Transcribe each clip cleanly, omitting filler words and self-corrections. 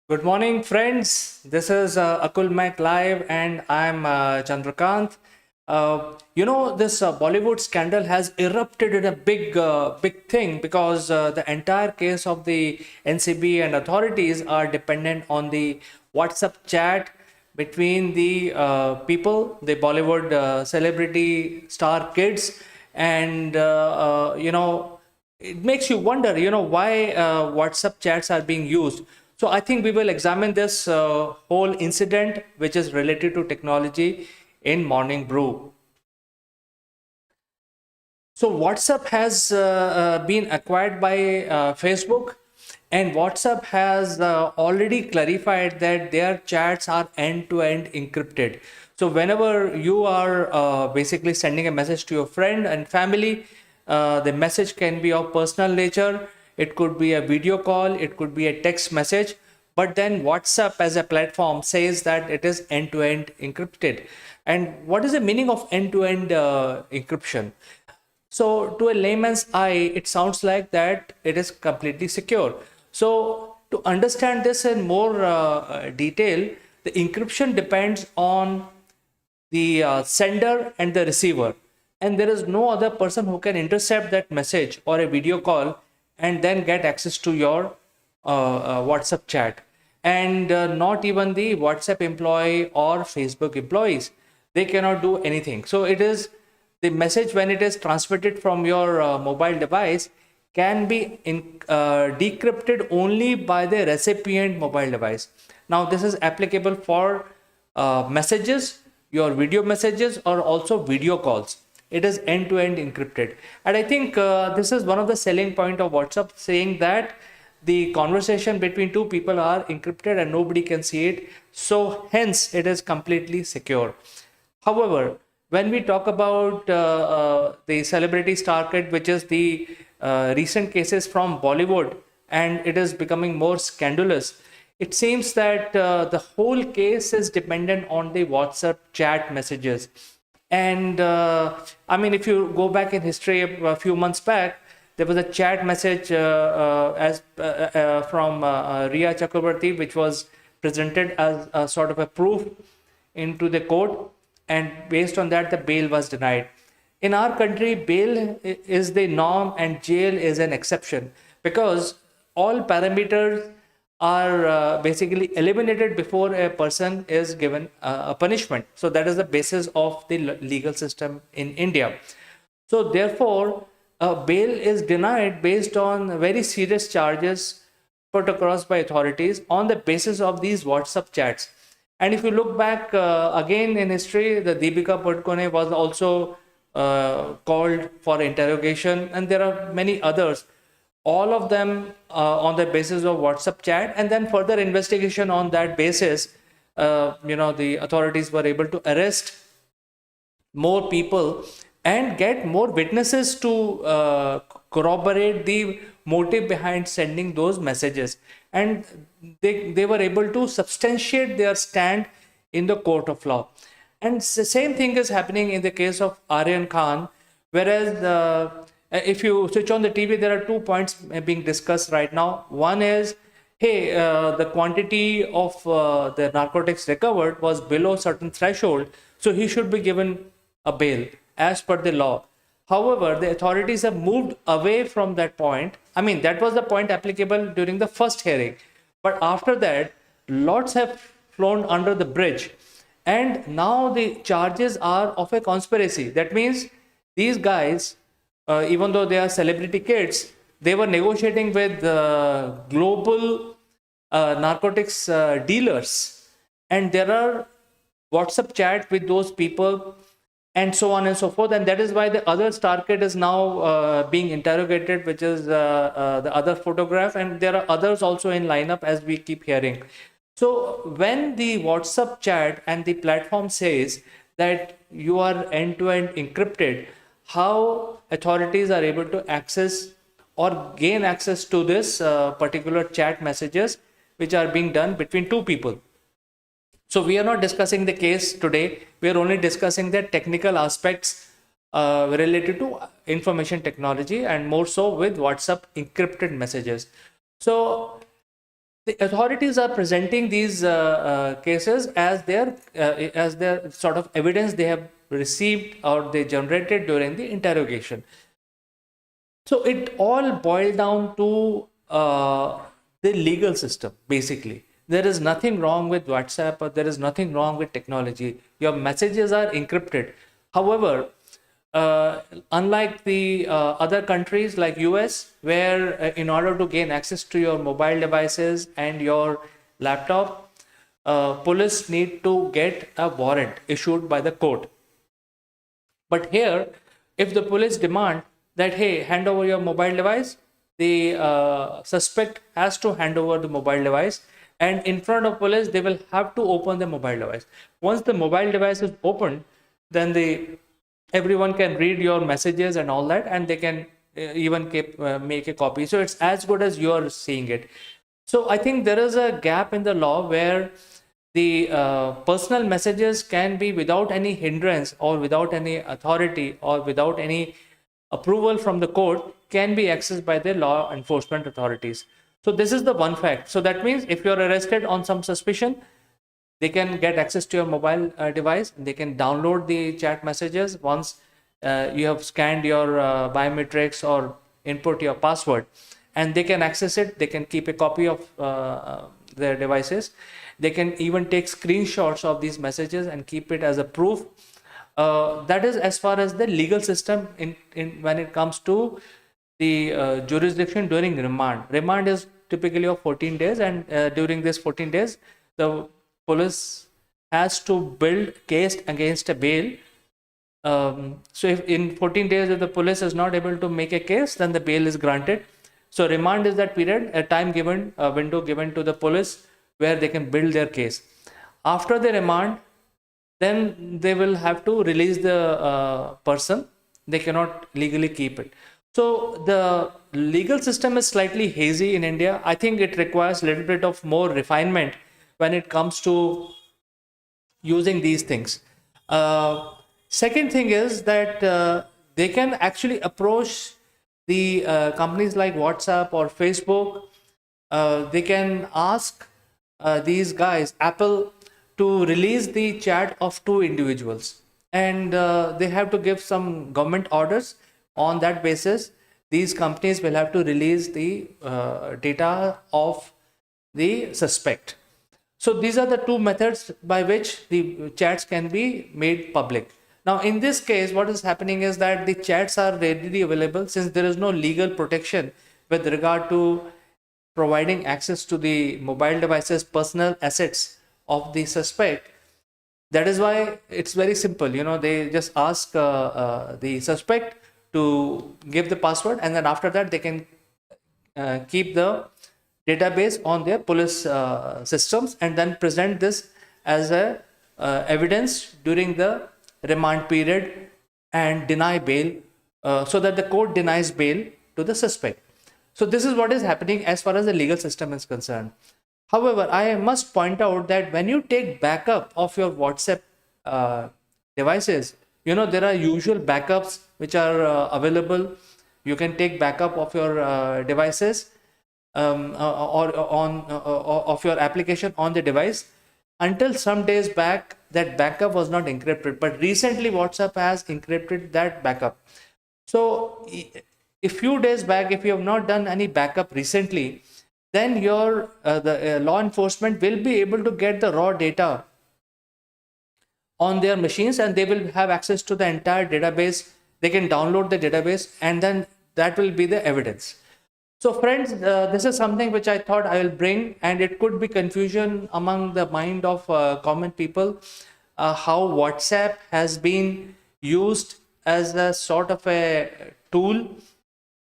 Good morning, friends. This is Akul Mac Live, and I'm Chandrakant. This Bollywood scandal has erupted in a big thing because the entire case of the NCB and authorities are dependent on the WhatsApp chat between the people, the Bollywood celebrity star kids, and it makes you wonder, why WhatsApp chats are being used. So I think we will examine this whole incident, which is related to technology in Morning Brew. So WhatsApp has been acquired by Facebook, and WhatsApp has already clarified that their chats are end-to-end encrypted. So whenever you are basically sending a message to your friend and family, the message can be of personal nature. It could be a video call, it could be a text message, but then WhatsApp as a platform says that it is end-to-end encrypted. And what is the meaning of end-to-end encryption? So, to a layman's eye, it sounds like that it is completely secure. So, to understand this in more detail, the encryption depends on the sender and the receiver, and there is no other person who can intercept that message or a video call and then get access to your WhatsApp chat. And not even the WhatsApp employee or Facebook employees, they cannot do anything. So it is the message, when it is transmitted from your mobile device, can be decrypted only by the recipient mobile device. Now this is applicable for messages, your video messages, or also video calls. It is end-to-end encrypted, and I think this is one of the selling point of WhatsApp, saying that the conversation between two people are encrypted and nobody can see it, so hence it is completely secure. However, when we talk about the celebrity star kid, which is the recent cases from Bollywood, and it is becoming more scandalous, it seems that the whole case is dependent on the WhatsApp chat messages. And I mean, if you go back in history a few months back, there was a chat message from Ria Chakrabarti, which was presented as a sort of a proof into the court, and based on that, the bail was denied. In our country, bail is the norm and jail is an exception, because all parameters are basically eliminated before a person is given a punishment. So that is the basis of the legal system in India. So therefore, bail is denied based on very serious charges put across by authorities on the basis of these WhatsApp chats. And if you look back again in history, the Deepika Padukone was also called for interrogation, and there are many others. All of them on the basis of WhatsApp chat, and then further investigation on that basis. The authorities were able to arrest more people and get more witnesses to corroborate the motive behind sending those messages, and they were able to substantiate their stand in the court of law. And the same thing is happening in the case of Aryan Khan, whereas if you switch on the TV, there are 2 points being discussed right now. One is, hey, the quantity of the narcotics recovered was below certain threshold, so he should be given a bail as per the law. However, the authorities have moved away from that point. I mean, that was the point applicable during the first hearing, but after that, lots have flown under the bridge, and now the charges are of a conspiracy. That means these guys, even though they are celebrity kids, they were negotiating with global narcotics dealers, and there are WhatsApp chat with those people, and so on and so forth. And that is why the other star kid is now being interrogated, which is the other photograph, and there are others also in lineup, as we keep hearing. So when the WhatsApp chat and the platform says that you are end-to-end encrypted, how authorities are able to access or gain access to this particular chat messages which are being done between two people? So we are not discussing the case today. We are only discussing the technical aspects related to information technology, and more so with WhatsApp encrypted messages. So The authorities are presenting these cases as their sort of evidence they have received or they generated during the interrogation. So it all boiled down to the legal system, basically. There is nothing wrong with WhatsApp or there is nothing wrong with technology. Your messages are encrypted. However, unlike the other countries like US, where in order to gain access to your mobile devices and your laptop, police need to get a warrant issued by the court. But here, if the police demand that, hey, hand over your mobile device, the suspect has to hand over the mobile device. And in front of police, they will have to open the mobile device. Once the mobile device is opened, then everyone can read your messages and all that, and they can even make a copy. So it's as good as you're seeing it. So I think there is a gap in the law where the personal messages can be without any hindrance or without any authority or without any approval from the court can be accessed by the law enforcement authorities. So this is the one fact. So that means if you're arrested on some suspicion, they can get access to your mobile device. They can download the chat messages once you have scanned your biometrics or input your password, and they can access it. They can keep a copy of their devices. They can even take screenshots of these messages and keep it as a proof. That is as far as the legal system in when it comes to the jurisdiction during remand. Remand is typically of 14 days, and during this 14 days, the police has to build case against a bail. So if in 14 days, if the police is not able to make a case, then the bail is granted. So remand is that period, a time given, a window given to the police where they can build their case. After the remand, then they will have to release the person. They cannot legally keep it. So the legal system is slightly hazy in India. I think it requires a little bit of more refinement when it comes to using these things. Second thing is that they can actually approach the companies like WhatsApp or Facebook. They can ask these guys, Apple, to release the chat of two individuals, and they have to give some government orders. On that basis, these companies will have to release the data of the suspect. So these are the two methods by which the chats can be made public. Now, in this case, what is happening is that the chats are readily available since there is no legal protection with regard to providing access to the mobile devices, personal assets of the suspect. That is why it's very simple. They just ask the suspect to give the password, and then after that, they can keep the database on their police systems and then present this as a evidence during the remand period and deny bail, so that the court denies bail to the suspect. So this is what is happening as far as the legal system is concerned. However, I must point out that when you take backup of your WhatsApp devices, there are usual backups which are available. You can take backup of your devices or on of your application on the device. Until some days back, that backup was not encrypted, but recently WhatsApp has encrypted that backup. So a few days back, if you have not done any backup recently, then your the law enforcement will be able to get the raw data on their machines, and they will have access to the entire database. They can download the database, and then that will be the evidence. So friends, this is something which I thought I will bring, and it could be confusion among the mind of common people, how WhatsApp has been used as a sort of a tool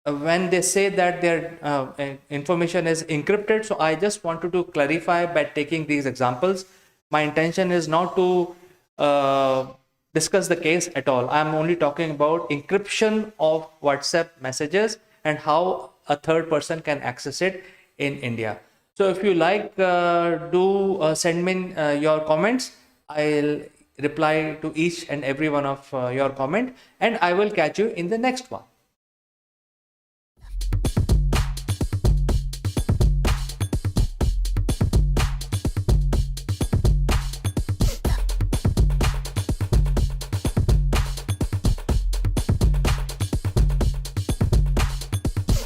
when they say that their information is encrypted. So I just wanted to clarify by taking these examples. My intention is not to discuss the case at all. I'm only talking about encryption of WhatsApp messages and how a third person can access it in India. So if you like, do send me your comments. I'll reply to each and every one of your comment, and I will catch you in the next one.